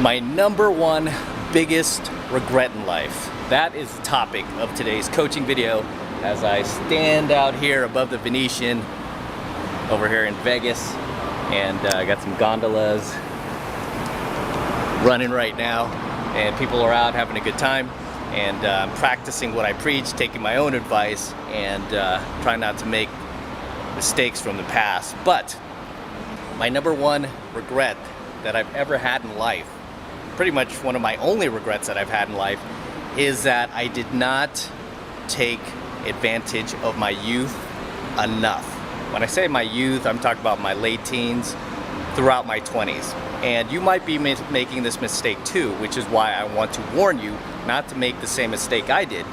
My number one biggest regret in life. That is the topic of today's coaching video as I stand out here above the Venetian over here in Vegas, and I got some gondolas running right now, and people are out having a good time, and I'm practicing what I preach, taking my own advice, and trying not to make mistakes from the past. But my number one regret that I've ever had in life, pretty much one of my only regrets that I've had in life, is that I did not take advantage of my youth enough. When I say my youth, I'm talking about my late teens throughout my 20s. And you might be making this mistake too, which is why I want to warn you not to make the same mistake I did.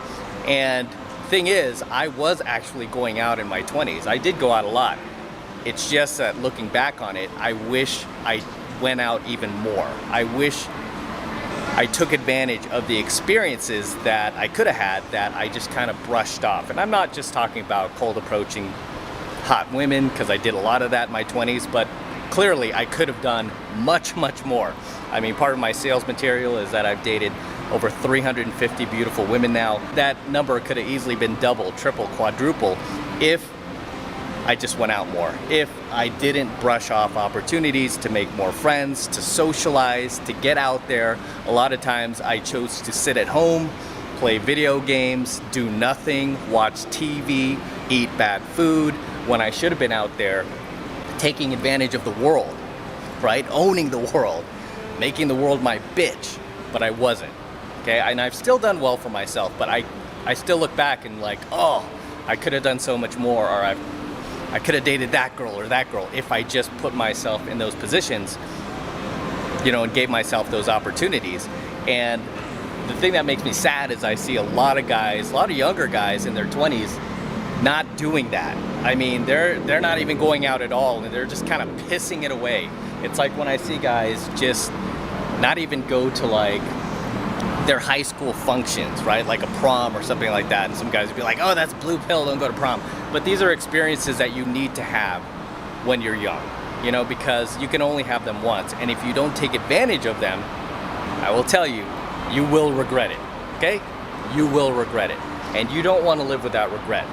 And the thing is, I was actually going out in my 20s. I did go out a lot. It's just that looking back on it, I wish I went out even more. I wish I took advantage of the experiences that I could have had that I just kind of brushed off. And I'm not just talking about cold approaching hot women, because I did a lot of that in my 20s, but clearly I could have done much, much more. I mean, part of my sales material is that I've dated over 350 beautiful women now. That number could have easily been double, triple, quadruple if I just went out more. If I didn't brush off opportunities to make more friends, to socialize, to get out there. A lot of times I chose to sit at home, play video games, do nothing, watch TV, eat bad food, when I should have been out there taking advantage of the world, right? Owning the world, making the world my bitch, but I wasn't, okay? And I've still done well for myself, but I still look back and like, oh, I could have done so much more, or I could have dated that girl or that girl if I just put myself in those positions, you know, and gave myself those opportunities. And the thing that makes me sad is I see a lot of guys, a lot of younger guys in their 20s not doing that. I mean, they're not even going out at all, and they're just kind of pissing it away. It's like when I see guys just not even go to like their high school functions, right? Like a prom or something like that. And some guys would be like, oh, that's blue pill, don't go to prom. But these are experiences that you need to have when you're young, you know, because you can only have them once. And if you don't take advantage of them, I will tell you, you will regret it, okay? You will regret it. And you don't want to live without regret.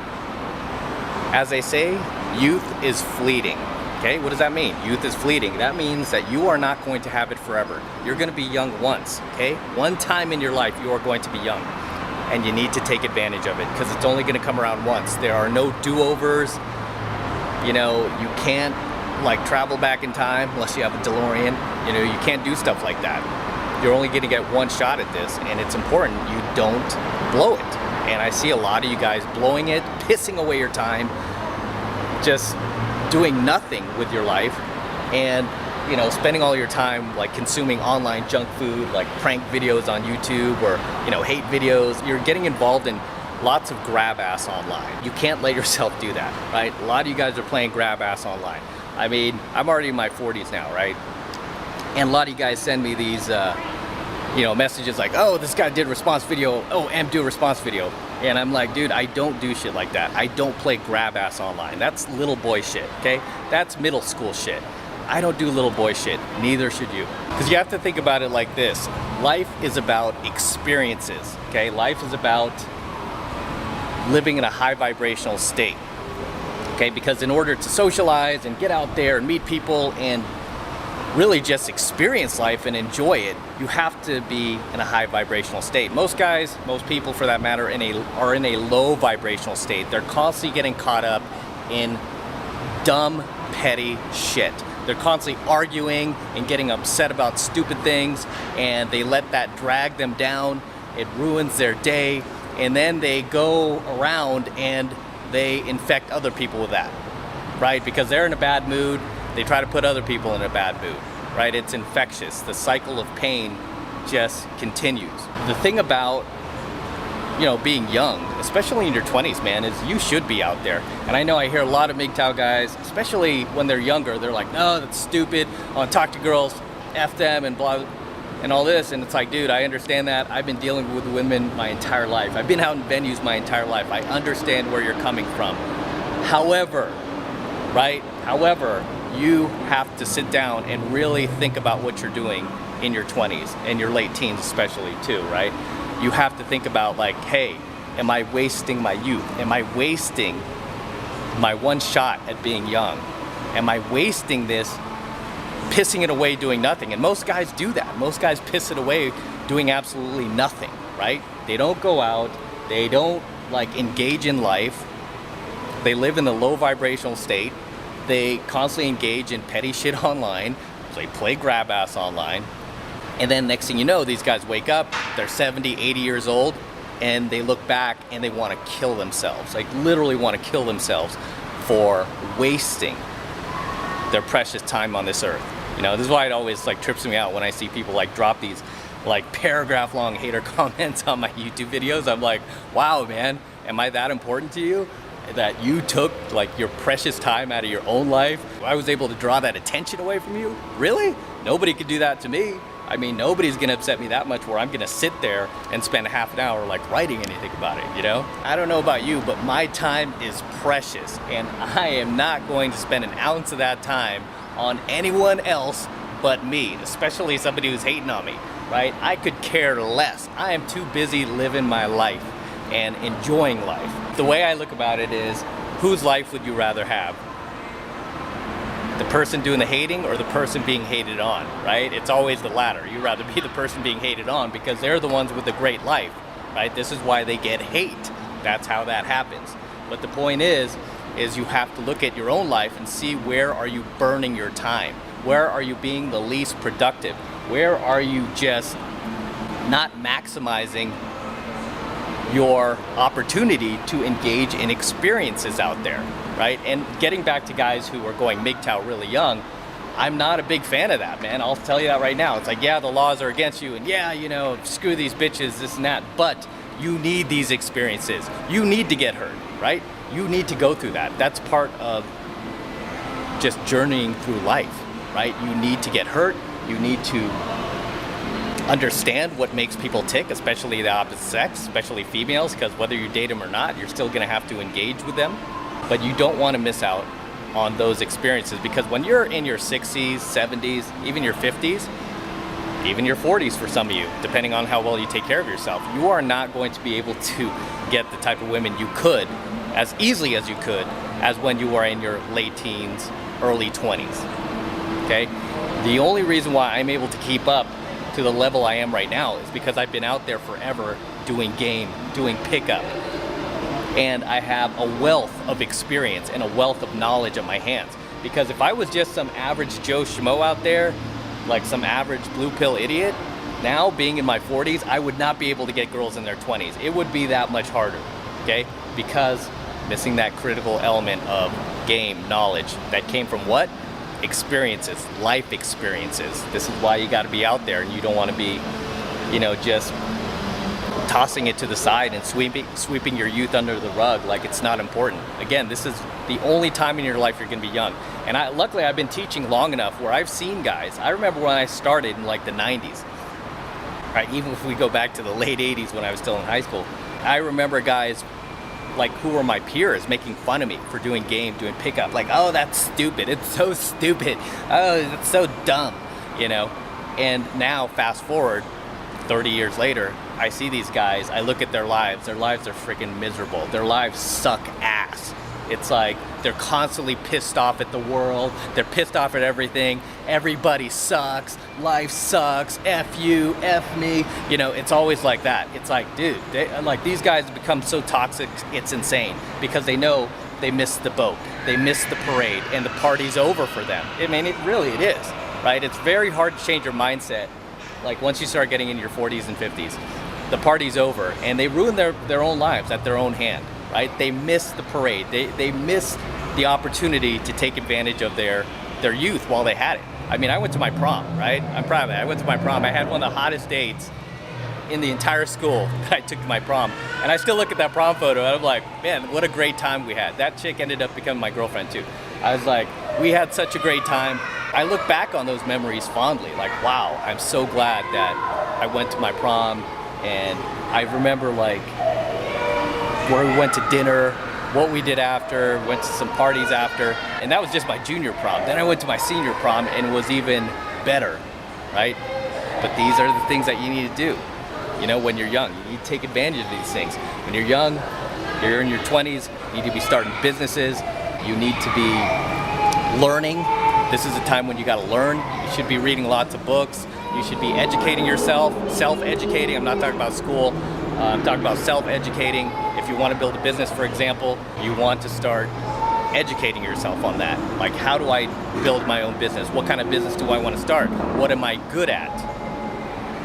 As they say, youth is fleeting. Okay, what does that mean? Youth is fleeting. That means that you are not going to have it forever. You're going to be young once, okay? One time in your life, you are going to be young. And you need to take advantage of it because it's only going to come around once. There are no do-overs. You know, you can't like travel back in time unless you have a DeLorean. You know, you can't do stuff like that. You're only going to get one shot at this, and it's important you don't blow it. And I see a lot of you guys blowing it, pissing away your time, just doing nothing with your life, and you know, spending all your time like consuming online junk food, like prank videos on YouTube, or you know, hate videos. You're getting involved in lots of grab ass online. You can't let yourself do that, right? A lot of you guys are playing grab ass online. I mean, I'm already in my 40s now, right? And a lot of you guys send me these you know, messages like, oh, this guy did a response video, oh, do a response video. And I'm like, dude, I don't do shit like that. I don't play grab ass online. That's little boy shit, okay? That's middle school shit. I don't do little boy shit, neither should you. Because you have to think about it like this. Life is about experiences, okay? Life is about living in a high vibrational state, okay? Because in order to socialize and get out there and meet people and really just experience life and enjoy it, you have to be in a high vibrational state. Most guys, most people for that matter, are in a low vibrational state. They're constantly getting caught up in dumb, petty shit. They're constantly arguing and getting upset about stupid things, and they let that drag them down. It ruins their day, and then they go around and they infect other people with that, right? Because they're in a bad mood, they try to put other people in a bad mood, right? It's infectious. The cycle of pain just continues. The thing about, you know, being young, especially in your 20s, man, is you should be out there. And I know I hear a lot of MGTOW guys, especially when they're younger, they're like, no, that's stupid. I want to talk to girls, F them and blah, and all this. And it's like, dude, I understand that. I've been dealing with women my entire life. I've been out in venues my entire life. I understand where you're coming from. However, right? However, you have to sit down and really think about what you're doing in your 20s and your late teens especially too, right? You have to think about like, hey, am I wasting my youth? Am I wasting my one shot at being young? Am I wasting this, pissing it away doing nothing? And most guys do that. Most guys piss it away doing absolutely nothing, right? They don't go out, they don't like engage in life, they live in the low vibrational state, they constantly engage in petty shit online, they play grab ass online, and then next thing you know, these guys wake up, they're 70, 80 years old, and they look back and they want to kill themselves, like literally want to kill themselves for wasting their precious time on this earth. You know, this is why it always like trips me out when I see people like drop these like paragraph long hater comments on my YouTube videos. I'm like, wow, man, am I that important to you? That you took like your precious time out of your own life? I was able to draw that attention away from you? Really? Nobody could do that to me. I mean, nobody's gonna upset me that much where I'm gonna sit there and spend half an hour like writing anything about it, you know? I don't know about you, but my time is precious, and I am not going to spend an ounce of that time on anyone else but me, especially somebody who's hating on me, right? I could care less. I am too busy living my life and enjoying life. The way I look about it is, whose life would you rather have? The person doing the hating or the person being hated on, right? It's always the latter. You'd rather be the person being hated on because they're the ones with the great life, right? This is why they get hate. That's how that happens. But the point is you have to look at your own life and see where are you burning your time? Where are you being the least productive? Where are you just not maximizing your opportunity to engage in experiences out there, right? And getting back to guys who are going MGTOW really young, I'm not a big fan of that, man. I'll tell you that right now. It's like, yeah, the laws are against you, and yeah, you know, screw these bitches, this and that, but you need these experiences. You need to get hurt, right? You need to go through that. That's part of just journeying through life, right? You need to get hurt. You need to understand what makes people tick, especially the opposite sex, especially females, because whether you date them or not, you're still gonna have to engage with them. But you don't wanna miss out on those experiences, because when you're in your 60s, 70s, even your 50s, even your 40s for some of you, depending on how well you take care of yourself, you are not going to be able to get the type of women you could as easily as you could as when you were in your late teens, early 20s, okay? The only reason why I'm able to keep up to the level I am right now is because I've been out there forever doing game, doing pickup. And I have a wealth of experience and a wealth of knowledge at my hands. Because if I was just some average Joe Schmo out there, like some average blue pill idiot, now being in my 40s, I would not be able to get girls in their 20s. It would be that much harder, okay? Because missing that critical element of game, knowledge, that came from what? Experiences, life experiences. This is why you got to be out there, and you don't want to be, you know, just tossing it to the side and sweeping your youth under the rug like it's not important. Again, this is the only time in your life you're going to be young. And luckily I've been teaching long enough where I've seen guys. I remember when I started in like the 90s, right? Even if we go back to the late 80s when I was still in high school, I remember guys like who were my peers making fun of me for doing game, doing pickup, like, oh, that's stupid, it's so stupid, oh, it's so dumb, you know? And now fast forward 30 years later, I see these guys, I look at their lives are freaking miserable, their lives suck ass. It's like they're constantly pissed off at the world, they're pissed off at everything, everybody sucks, life sucks, F you, F me, you know, it's always like that. It's like, dude, like these guys have become so toxic, it's insane, because they know they missed the boat, they missed the parade, and the party's over for them. I mean, it is, right? It's very hard to change your mindset, like once you start getting into your 40s and 50s, the party's over, and they ruin their own lives at their own hand. Right? They missed the parade. They missed the opportunity to take advantage of their youth while they had it. I mean, I went to my prom, right? I'm proud of it. I went to my prom. I had one of the hottest dates in the entire school that I took to my prom. And I still look at that prom photo and I'm like, man, what a great time we had. That chick ended up becoming my girlfriend too. I was like, we had such a great time. I look back on those memories fondly, like, wow, I'm so glad that I went to my prom. And I remember like where we went to dinner, what we did after, went to some parties after, and that was just my junior prom. Then I went to my senior prom and it was even better, right? But these are the things that you need to do. You know, when you're young, you need to take advantage of these things. When you're young, you're in your 20s, you need to be starting businesses. You need to be learning. This is a time when you got to learn. You should be reading lots of books. You should be educating yourself, self-educating. I'm not talking about school. I'm talking about self-educating. If you want to build a business, for example, you want to start educating yourself on that. Like, how do I build my own business? What kind of business do I want to start? What am I good at?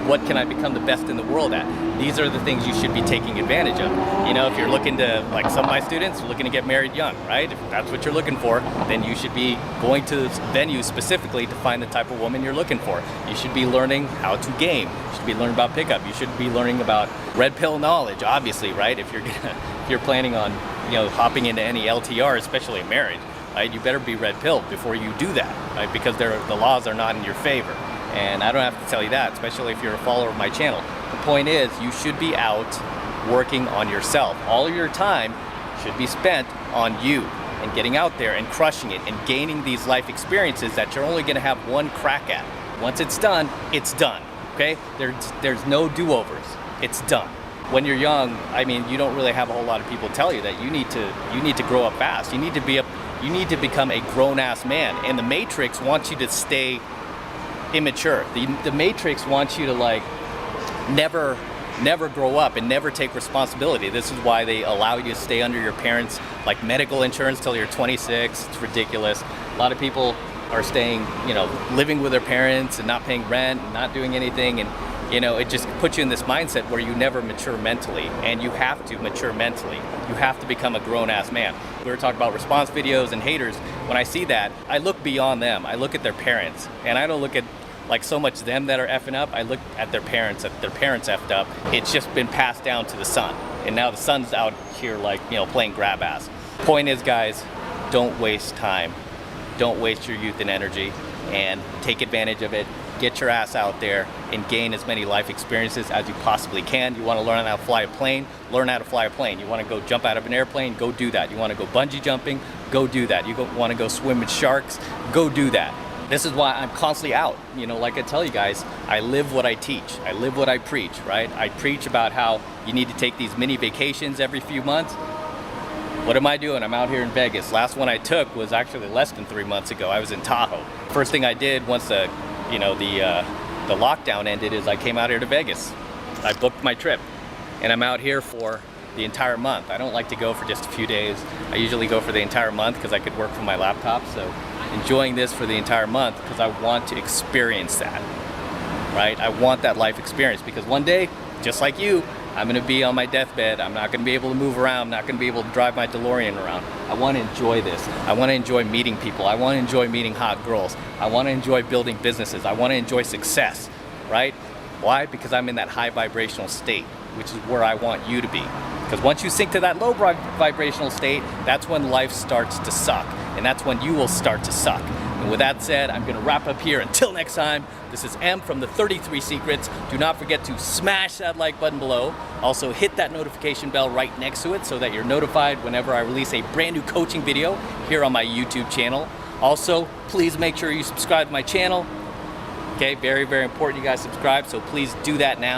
What can I become the best in the world at? These are the things you should be taking advantage of. You know, if you're looking to, like some of my students, looking to get married young, right? If that's what you're looking for, then you should be going to venues specifically to find the type of woman you're looking for. You should be learning how to game. You should be learning about pickup. You should be learning about red pill knowledge, obviously, right? If you're planning on, you know, hopping into any LTR, especially in marriage, right? You better be red pilled before you do that, right? Because the laws are not in your favor. And I don't have to tell you that, especially if you're a follower of my channel. The point is, you should be out working on yourself. All of your time should be spent on you and getting out there and crushing it and gaining these life experiences that you're only gonna have one crack at. Once it's done, okay? There's no do-overs, it's done. When you're young, I mean, you don't really have a whole lot of people tell you that you need to grow up fast. You need to become a grown-ass man. And the Matrix wants you to stay immature. The Matrix wants you to like never grow up and never take responsibility. This is why they allow you to stay under your parents' like medical insurance till you're 26. It's ridiculous. A lot of people are staying, you know, living with their parents and not paying rent and not doing anything, and you know, it just puts you in this mindset where you never mature mentally, and you have to mature mentally. You have to become a grown-ass man. We were talking about response videos and haters. When I see that, I look beyond them. I look at their parents, and I don't look at like so much them that are effing up. I look at their parents effed up. It's just been passed down to the son, and now the son's out here like, you know, playing grab ass. Point is, guys, don't waste time. Don't waste your youth and energy, and take advantage of it. Get your ass out there and gain as many life experiences as you possibly can. You want to learn how to fly a plane? Learn how to fly a plane. You want to go jump out of an airplane? Go do that. You want to go bungee jumping? Go do that. You want to go swim with sharks? Go do that. This is why I'm constantly out. You know, like I tell you guys, I live what I teach. I live what I preach, right? I preach about how you need to take these mini vacations every few months. What am I doing? I'm out here in Vegas. Last one I took was actually less than 3 months ago. I was in Tahoe. First thing I did once the lockdown ended is I came out here to Vegas. I booked my trip, and I'm out here for the entire month. I don't like to go for just a few days. I usually go for the entire month because I could work from my laptop. So enjoying this for the entire month because I want to experience that, right? I want that life experience because one day, just like you, I'm gonna be on my deathbed. I'm not gonna be able to move around. I'm not gonna be able to drive my DeLorean around. I wanna enjoy this. I wanna enjoy meeting people. I wanna enjoy meeting hot girls. I wanna enjoy building businesses. I wanna enjoy success, right? Why? Because I'm in that high vibrational state, which is where I want you to be. Because once you sink to that low vibrational state, that's when life starts to suck. And that's when you will start to suck. And with that said, I'm gonna wrap up here. Until next time, this is M from the 33 Secrets. Do not forget to smash that like button below. Also hit that notification bell right next to it so that you're notified whenever I release a brand new coaching video here on my YouTube channel. Also, please make sure you subscribe to my channel. Okay, very, very important you guys subscribe, so please do that now.